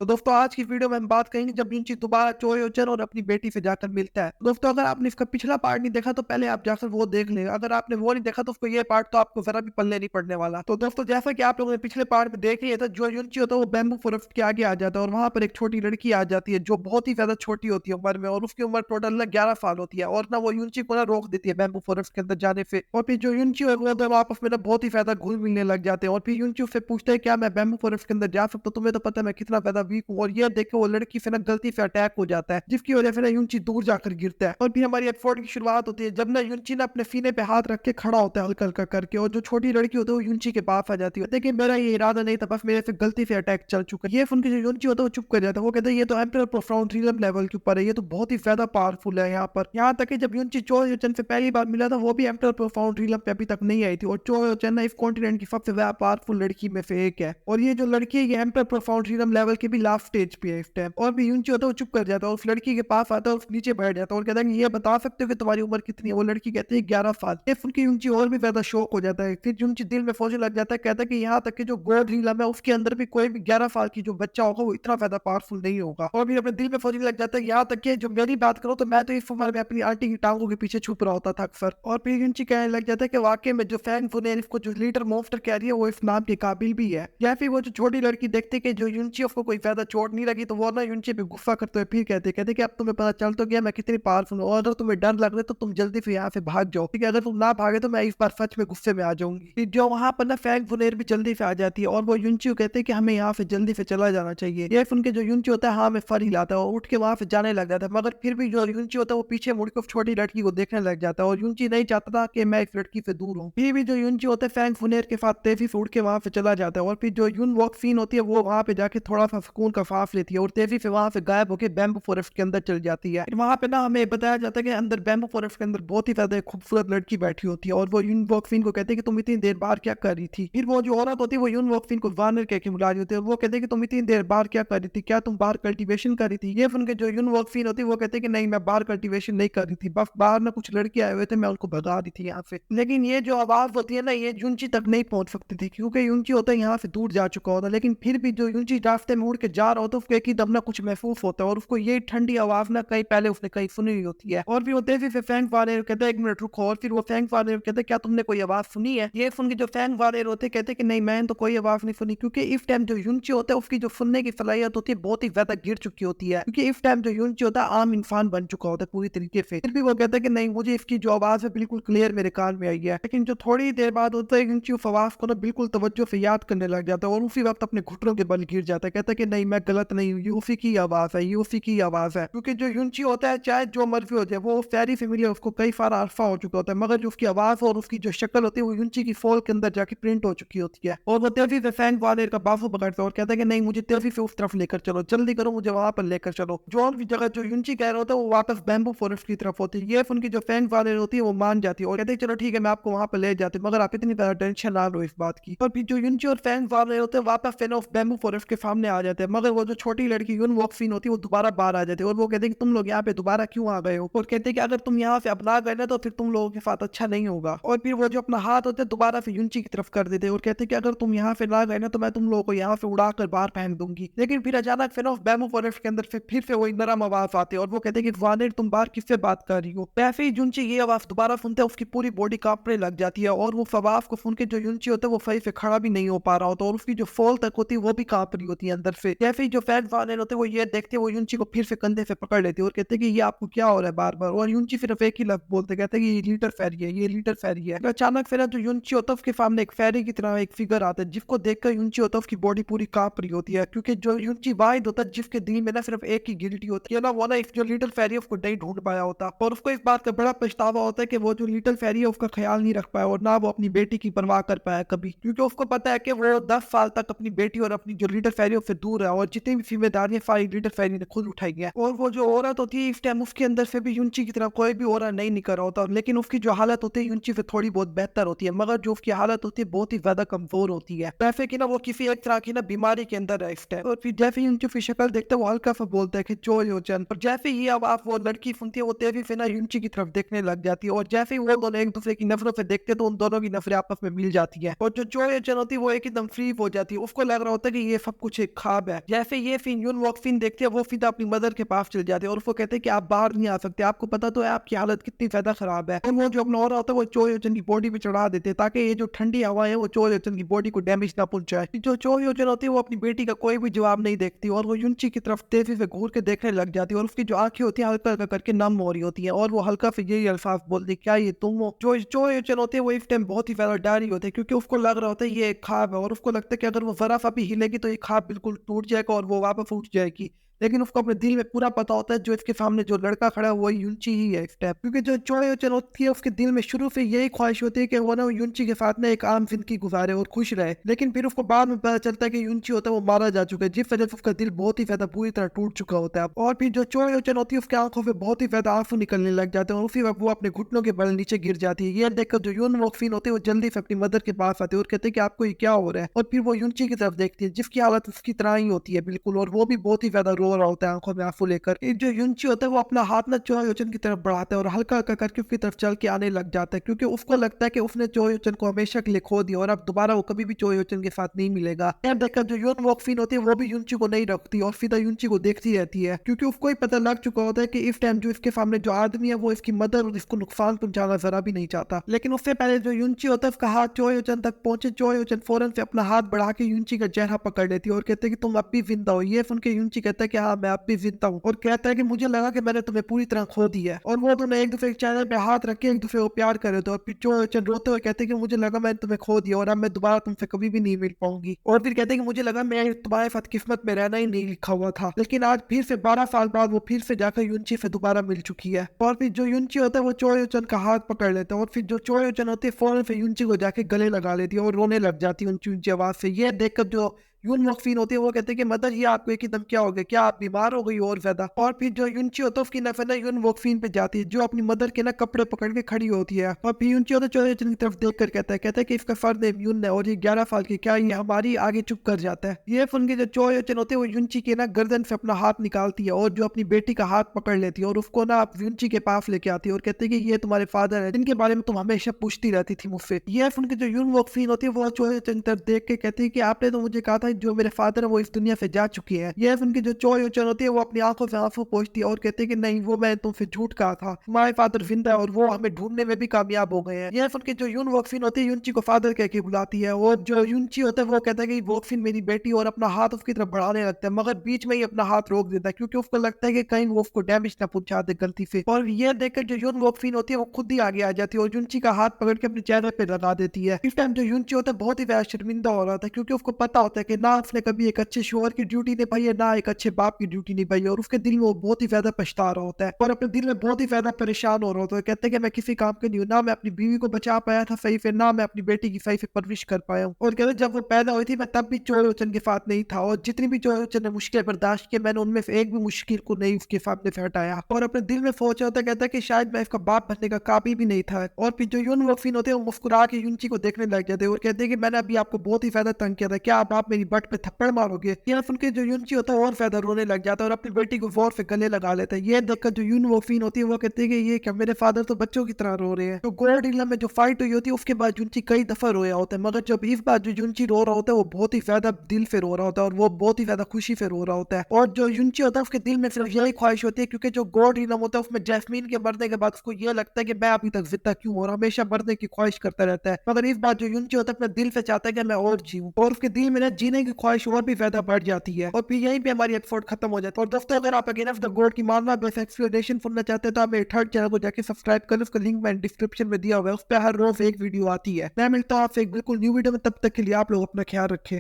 तो दोस्तों आज की वीडियो में हम बात करेंगे जब युनची दोबारा चो योचन और अपनी बेटी से जाकर मिलता है। दोस्तों अगर आपने इसका पिछला पार्ट नहीं देखा तो पहले आप जाकर वो देख लें। अगर आपने वो नहीं देखा तो उसको ये पार्ट तो आपको जरा भी पल्ले नहीं पड़ने वाला। तो दोस्तों जैसा कि आप लोगों ने पिछले पार्ट में देख लिया था, जो युनची होता है वो बैम्बू फॉरेस्ट के आगे आ जाता है और वहां पर एक छोटी लड़की आ जाती है जो बहुत ही ज्यादा छोटी होती है उम्र में, और उसकी उम्र टोटल ना 11 साल होती है। और ना वो युनची को ना रोक देती है बैम्बू फॉरेस्ट के अंदर जाने से। और फिर जो युनची है वो दोनों आपस में ना बहुत ही ज्यादा घुल मिलने लग जाते हैं। और फिर युनची उससे पूछते हैं क्या मैं बैम्बू फॉरेस्ट के अंदर जा सकता हूँ, तुम्हें तो पता है मैं कितना ज्यादा वीक हूँ। और ये देख के वो लड़की से ना गलती से अटैक हो जाता है, जिसकी वजह से ना युनची दूर जाकर गिरता है। और फिर हमारी एपिसोड की शुरुआत होती है जब ना युनची ना अपने सीने पे हाथ रख के खड़ा होता है हल्का हल्का करके, और जो छोटी लड़की होती है वो युनची के पास आ जाती है। लेकिन मेरा ये इरादा नहीं था, बस मेरे से गलती से अटैक चल चुका है। ये सुन के जो युनची होता है वो चुप कर जाता है। वो कहता है ये तो एम्परर प्रोफाउंड थ्रीलम लेवल के ऊपर है, ये तो बहुत ही ज्यादा पावरफुल है। यहाँ पर यहाँ तक कि जब युनची चो योचन से पहली बार मिला था वो भी एम्परर प्रोफाउंड थ्रीलम पे अभी तक नहीं आई थी। और चो योचन ना इस कॉन्टिनेंट की सबसे ज्यादा पावरफुल लड़की में से एक है। और ये जो लड़की है ये एम्परर प्रोफाउंड थ्रीलम लेवल के भी लास्ट स्टेज पे है इस टाइम। और भी युनची होता है वो चुप कर जाता है और उस लड़की के पास आता है और नीचे बैठ जाता है और कहता है कि ये बता सकते हो कि तुम्हारी उम्र कितनी है। वो लड़की कहती है 11 साल। ये सुन के युनची और भी ज्यादा शौक हो जाता है। फिर युनची दिल में सोचने लग जाता है, कहता है कि यहाँ तक कि जो गॉड रीलम है उसके अंदर भी कोई भी 11 साल की जो बच्चा होगा वो इतना ज्यादा पावरफुल नहीं होगा। और फिर अपने दिल में सोचने लग जाता है यहाँ तक कि जो मेरी बात करो तो मैं तो इस उम्र में अपनी आंटी की टांगों के पीछे छुप रहा होता था अक्सर। और फिर युनची कहने लग जाता है कि वाकई में जो फैंग फुनेर इसको जो लीडर मोस्टर कह रही है वो इस नाम के काबिल भी है। या फिर वो जो छोटी लड़की देखते कि जो युनची को कोई ज्यादा चोट नहीं लगी तो वो ना युनची पे गुस्सा करते हुए फिर कहते कि अब तुम्हें पता चल तो गया मैं कितनी पावरफुल हूँ, और अगर तुम्हें डर लग रहा है तो तुम जल्दी से यहाँ से भाग जाओ, ठीक है? अगर तुम ना भागे तो मैं इस बार सच में गुस्से में आ जाऊंगी। फिर जो वहां पर ना फैंग फुनेर भी जल्दी से आ जाती है और वो युनची को कहते हैं कि हमें यहाँ से जल्दी से चला जाना चाहिए। ये सुन के जो युनची होता है हाँ में फर हिलाता है और उठ के वहां से जाने लग जाता है। मगर फिर भी जो युनची होता है वो पीछे मुड़ के उस छोटी लड़की को देखने लग जाता है और युनची नहीं चाहता था कि मैं इस लड़की से दूर हूँ। फिर भी जो युनची होता है फैंग फुनेर के साथ तेजी से उड़ के वहां से चला जाता है। और फिर जो युन वॉक सीन होती है वो वहां पे जाके थोड़ा सा सुकून का सांस लेती है और तेजी से वहां से गायब होकर बैम्बू फॉरेस्ट के अंदर चल जाती है। वहां पे ना हमें बताया जाता है कि अंदर बैम्बू फॉरेस्ट के अंदर बहुत ही ज्यादा खूबसूरत लड़की बैठी होती है और वो यून वॉकफिन को कहते हैं कि तुम इतनी देर बाहर क्या कर रही थी। फिर वो जो औरत होती है वो यून वॉकफिन को वानर कह के बुला रही होती है और वो कहते हैं कि तुम इतनी देर बाहर क्या कर रही थी, क्या तुम बाहर कल्टीवेशन कर रही थी? ये सुन के जो यून वॉकफिन होती है वो कहते हैं कि नहीं मैं बाहर कल्टीवेशन नहीं कर रही थी, बस बाहर ना कुछ लड़के आए हुए थे मैं उनको भगा रही थी यहाँ से। लेकिन ये जो आवाज होती है ना ये युनची तक नहीं पहुंच सकती थी क्योंकि युनची होता है यहाँ से दूर जा चुका होता है। लेकिन फिर भी जो युनची रास्ते में उड़ के जा रहा होता है उसको एक ही दम ना कुछ महसूस होता है और उसको ये ठंडी आवाज ना कहीं पहले उसने कहीं सुनी हुई होती है। और फिर वो तेजी से फैंग वाले कहते हैं एक मिनट रुको, और फिर वो फैंग वाले कहते हैं क्या तुमने कोई आवाज सुनी है? ये सुन के जो फैंग वाले होते कहते हैं कि नहीं मैंने तो कोई आवाज नहीं सुनी, क्योंकि इस टाइम जो युनची होता है उसकी जो सुनने की सलाहियत होती है बहुत ही ज्यादा गिर चुकी होती है, क्योंकि इस टाइम जो युनची होता है आम इंसान बन चुका होता है पूरी तरीके से। फिर भी वो कहता है कि नहीं मुझे इसकी जो आवाज है बिल्कुल क्लियर मेरे कान में आई है। लेकिन जो थोड़ी देर बाद होता है युनची उस आवाज को ना बिल्कुल तवज्जो से याद करने लग जाता है और उसी वक्त अपने घुटनों के बल गिर जाता है। कहता है कि नहीं मैं गलत नहीं हूँ, ये उसी की आवाज है, ये उसी की आवाज है। क्योंकि जो युनची होता है चाहे जो मर्जी हो जाए वो फैरी फैमिली है उसको कई सारा अरसा हो चुका होता है, मगर जो उसकी आवाज और उसकी जो शक्ल होती है वो युनची की फोल के अंदर जाके प्रिंट हो चुकी होती है। और वो तेजी से फैंग वाले का बाजू पकड़ता है और कहता है कि नहीं मुझे तेजी से उस तरफ लेकर चलो, जल्दी करो मुझे वहां पर लेकर चलो। जो और भी जगह जो युनची कह रहा होता है वो वापस बैम्बू फॉरेस्ट की तरफ होती है। ये उनकी जो फैंग वाले होती है वो मान जाती है और कहते हैं चलो ठीक है मैं आपको वहां पर ले जाती हूँ, मगर आप इतनी ज्यादा टेंशन ना लो इस बात की। और फिर जो युनची और फैंग वाले होते हैं वापस फेन ऑफ बैम्बू फॉरेस्ट के सामने आ जाते हैं, मगर वो जो छोटी लड़की यून वॉक्सिन होती है वो दोबारा बाहर आ जाती है और वो कहते हैं कि तुम लोग यहाँ पे दोबारा क्यों आ गए हो, और कहते हैं कि अगर तुम यहाँ से अपना गए ना तो फिर तुम लोगों के साथ अच्छा नहीं होगा। और फिर वो जो अपना हाथ होता है दोबारा से युनची की तरफ कर देते हैं और कहते हैं कि अगर तुम यहाँ से ना गए ना तो मैं तुम लोगों को यहाँ से उड़ा कर बाहर फेंक दूंगी। लेकिन फिर अचानक फेन ऑफ बैम्बू फॉरेस्ट के अंदर फिर से वही नरम आवाज आती है और वो कहते हैं कि वानिर तुम बाहर किससे बात कर रही हो? वैसे ही युनची ये आवाज दोबारा सुनते हैं उसकी पूरी बॉडी कांपने लग जाती है और वो आवाज को सुन के जो युनची होता है वो सही से खड़ा भी नहीं हो पा रहा होता और उसकी जो फॉल तक होती है वो भी कांप रही होती है अंदर से। जैसे ही जो फैन वाले होते हैं वो ये देखते हैं वो युनची को फिर से कंधे से पकड़ लेते हैं और कहते हैं कि ये आपको क्या हो रहा है बार बार, और युनची सिर्फ एक ही लफ्ज बोलते कहते हैं कि ये लीटर फेरी है, ये लीटर फेरी है। तो अचानक फिर जो युनची होता है उसके सामने एक फेरी की तरह एक फिगर आता है जिसको देखकर युनची होता है उसकी बॉडी पूरी कांप रही होती है, क्योंकि जो युनची वाहिद होता है जिसके दिल में ना सिर्फ एक ही गिल्टी होती है ना वो ना एक जो लिटिल फेरी है उसको नहीं ढूंढ पाया होता और उसको इस बात का बड़ा पछतावा होता है कि वो जो लिटिल फेरी है उसका ख्याल नहीं रख पाया और ना वो अपनी बेटी की परवाह कर पाया कभी, क्योंकि उसको पता है कि वो 10 साल तक अपनी बेटी और अपनी जो लिटिल फेरी से दूर है और जितनी भी जिम्मेदारियां सारी लिटिल फेरी ने खुद उठाई है। और वो जो औरत होती है इस टाइम उसके अंदर से भी युनची की तरह कोई भी औरत नहीं निकल रहा होता, लेकिन उसकी जो हालत होती है युनची से थोड़ी बहुत बेहतर होती है, मगर जो उसकी हालत होती है बहुत ही ज्यादा कमजोर होती है, जैसे कि ना वो किसी एक तरह की ना बीमारी के अंदर है इस टाइम। और फिर जैसे युनची की शक्ल देखते वो हल्का सा बोलता है कि चो योचन, और जैसे ही अब आप वो लड़की सुनती है वो तेजी से ना युनची की तरफ देखने लग जाती है और जैसे ही वो दोनों एक दूसरे की नजरों से देखते तो उन दोनों की नजरें आपस में मिल जाती है और जो चो योचन होती है वो एकदम फ्री हो जाती है। उसको लग रहा होता है कि ये सब कुछ एक ख्वाब खराब है। जैसे ये फिन यून वॉक फिन देखते हैं वो सीधा अपनी मदर के पास चले जाते हैं और उसको कहते हैं कि आप बाहर नहीं आ सकते, आपको पता तो है आपकी हालत कितनी ज्यादा खराब है। और वो जो अपना हो रहा होता है वो चो योचन की बॉडी पे चढ़ा देते हैं ताकि ये जो ठंडी हवा है वो चो योचन की बॉडी को डैमेज ना पहुंचाए। जो चो योचन होती है वो अपनी बेटी का कोई भी जवाब नहीं देखती और वो युनची की तरफ तेजी से घूर के देखने लग जाती है और उसकी जो आंखें होती है हल्का हल्का करके नम हो रही होती है और वो हल्का से यही अल्फाज बोलती है, क्या ये तुम हो? जो चो योचन होते हैं वो इस टाइम बहुत ही ज्यादा डर होते हैं क्योंकि उसको लग रहा होता है ये एक ख्वाब है और उसको लगता है कि अगर वो जरा सा भी हिलेगी तो ये ख्वाब बिल्कुल टूट जाएगा और वो वापस उठ जाएगी। लेकिन उसको अपने दिल में पूरा पता होता है जो इसके सामने जो लड़का खड़ा है वो युनची ही है इस टाइम, क्योंकि जो चो योचन होती है उसके दिल में शुरू से यही ख्वाहिश होती है कि वो ना युनची के साथ ना एक आम जिंदगी गुजारे और खुश रहे। लेकिन फिर उसको बाद में पता चलता है कि युनची होता है वो मारा जा चुका है जिस वजह से उसका दिल बहुत ही ज्यादा बुरी तरह टूट चुका होता है। और फिर जो चो योचन होती है उसकी आंखों से बहुत ही ज्यादा आंसू निकलने लग जाते हैं और उसी वक्त वो अपने घुटनों के बल नीचे गिर जाती है। ये देखकर जो यून वॉकफिन होते हैं वो जल्दी से अपनी मदर के पास आते हैं और कहते हैं कि आपको ये क्या हो रहा है। और फिर वो युनची की तरफ देखती है जिसकी हालत उसकी तरह ही होती है बिल्कुल और वो भी बहुत ही ज्यादा रो रहा होता है आंखों में आंसू लेकर। जो युनची होता है वो अपना हाथ ना चो योचन की तरफ बढ़ाता है और हल्का हल्का करके उसकी तरफ चल के आने लग जाता है क्योंकि उसको लगता है कि उसने चो योचन को हमेशा के लिए खो दिया और अब दोबारा वो कभी भी चो योचन के साथ नहीं मिलेगा। यह देखकर जो यून वॉकफिन होती है वो भी युनची को नहीं रखती और सीधा युनची को देखती रहती है क्योंकि उसको ही पता लग चुका होता है कि इस टाइम जो इसके सामने जो आदमी है वो इसकी मदर और इसको नुकसान पहुंचाना जरा भी नहीं चाहता। लेकिन उससे पहले जो युनची होता है उसका हाथ चो योचन तक पहुंचे, चो योचन फौरन से अपना हाथ बढ़ा के युनची का चेहरा पकड़ लेती है और कहते हैं कि तुम अब भी जिंदा हो। ये सुन के युनची कहता है कि हाँ मैं अब भी जिंदा हूँ और कहता है कि मुझे लगा कि मैंने तुम्हें पूरी तरह खो दिया है। और वो दोनों एक दूसरे के चेहरे पे हाथ रख के एक दूसरे को प्यार कर रहे थे और फिर चो योचन रोते हुए कहते हैं कि मुझे लगा मैंने तुम्हें खो दिया और अब मैं दोबारा तुमसे कभी भी नहीं मिल पाऊंगी। और फिर कहते हैं कि मुझे लगा मैं तुम्हारे साथ किस्मत में रहना ही नहीं लिखा हुआ था, लेकिन आज फिर से 12 साल बाद वो फिर से जाकर युनची से दोबारा मिल चुकी है। और फिर जो युनची होता है वो चो योचन का हाथ पकड़ लेता है और फिर जो चो योचन होती है फौरन से युनची को जाके गले लगा लेती है और रोने लग जाती है ऊंची ऊंची आवाज से। ये देखकर जो यून वॉकफिन होती है वो कहते हैं कि मदर ये आपको एकदम क्या हो गया, क्या आप बीमार हो गई और ज्यादा। और फिर जो युनची होता है उसकी नफर ना यून वॉकफिन पे जाती है जो अपनी मदर के ना कपड़े पकड़ के खड़ी होती है और फिर युनची होता है चो योचन की तरफ देख कर कहता है कि इसका फर्द यून है और ये 11 साल की, क्या ये हमारी आगे चुप कर जाता है। ये सुन के जो चो योचन होते हैं वो युनची के ना गर्दन से अपना हाथ निकालती है और जो अपनी बेटी का हाथ पकड़ लेती है और उसको ना युनची के पास लेके आती है और कहते हैं कि ये तुम्हारे फादर है जिनके बारे में तुम हमेशा पूछती रहती थी मुझसे। ये सुन के जो यून वॉकफिन होती है वो चो योचन की तरफ देख के कहती है कि आपने तो मुझे कहा था जो मेरे फादर वो इस दुनिया से जा चुकी है। यह सुन के जो चो योचन होती है वो अपनी आंखों से आंसू पोंछती है और कहती है कि नहीं वो मैं तुमसे झूठ कहा था, हमारे फादर जिंदा है और वो हमें ढूंढने में भी कामयाब हो गए हैं। यह सुन के जो यून वॉकफिन होती है युनची को फादर कह के बुलाती है और जो युनची होता है वो कहता है कि वॉकफिन मेरी बेटी और अपना हाथ उसकी तरफ बढ़ाने लगता है मगर बीच में ही अपना हाथ रोक देता है क्योंकि उसको लगता है कि कहीं वो उसको डैमेज ना पहुंचा दे गलती से। और यह देखकर जो यून वॉकफिन होती है वो खुद ही आगे आ जाती है और युनची का हाथ पकड़ के अपने चेहरे पे लगा देती है। इस टाइम जो युनची होता है बहुत ही ज्यादा शर्मिंदा हो रहा था क्योंकि उसको पता होता है कि ना उसने कभी एक अच्छे शोहर की ड्यूटी निभाई है ना एक अच्छे बाप की ड्यूटी निभाई है और उसके दिल में वो बहुत ही ज्यादा पछता रहा होता है और अपने दिल में बहुत ही ज्यादा परेशान हो रहा होता है। कहते हैं कि मैं किसी काम के नहीं हूँ, ना मैं अपनी बीवी को बचा पाया था सही से, ना मैं अपनी बेटी की सही से परवरिश कर पाया हूँ। और कहते जब वो पैदा हुई थी मैं तब भी चो योचन के साथ नहीं था और जितनी भी चो योचन ने मुश्किल बर्दाश्त की मैंने उनमें से एक भी मुश्किल को नहीं उसके सामने से हटाया और अपने दिल में सोच होता कहता है कि शायद मैं इसका बाप बनने का काबिल भी नहीं था। और फिर जो यून वॉकफिन होते हैं वो मुस्कुरा के युनची को देखने लग जाते हैं और कहते हैं कि मैंने अभी आपको बहुत ही ज्यादा तंग किया था, क्या आप मेरी बट पे थप्पड़ मारोगे। यह सुन के जो युनची होता है और ज्यादा रोने लग जाता है और अपनी बेटी को जोर से गले लगा लेता है। ये देखकर जो यून वॉकफिन होती है वो कहती है कि ये क्या मेरे फादर तो बच्चों की तरह रो रहे हैं। तो गोल्ड रीला में जो फाइट हुई होती है उसके बाद युनची कई दफा रोया होता है मगर जब इस बार जो युनची रो रहा होता है वो बहुत ही ज्यादा दिल से रो रहा होता है और वो बहुत ही ज्यादा खुशी से रो रहा होता है। और जो युनची होता है उसके दिल में सिर्फ यही ख्वाहिश होती है क्योंकि जो गोल्ड रीलम होता है उसमें जैस्मीन के मरने के बाद उसको ये लगता है कि मैं अभी तक जिंदा क्यों हूं और हमेशा मरने की ख्वाहिश करता रहता है। मगर इस बार जो युनची होता है अपने दिल से चाहता है कि मैं और जीऊं और उसके दिल में जीने की ख्वाहिश और भी ज्यादा बढ़ जाती है। और फिर यहीं पे हमारी एपिसोड खत्म हो जाता है। और दोस्तों अगर आप अगेन ऑफ द गॉड की मानना बेस एक्सप्लेनेशन सुनना चाहते हैं तो आप मेरे थर्ड चैनल को जाके सब्सक्राइब करें, उसका लिंक मैंने डिस्क्रिप्शन में दिया हुआ है, उस पर हर रोज एक वीडियो आती है। मैं मिलता हूँ आपसे एक बिल्कुल न्यू वीडियो में, तब तक के लिए आप लोग अपना ख्याल रखें।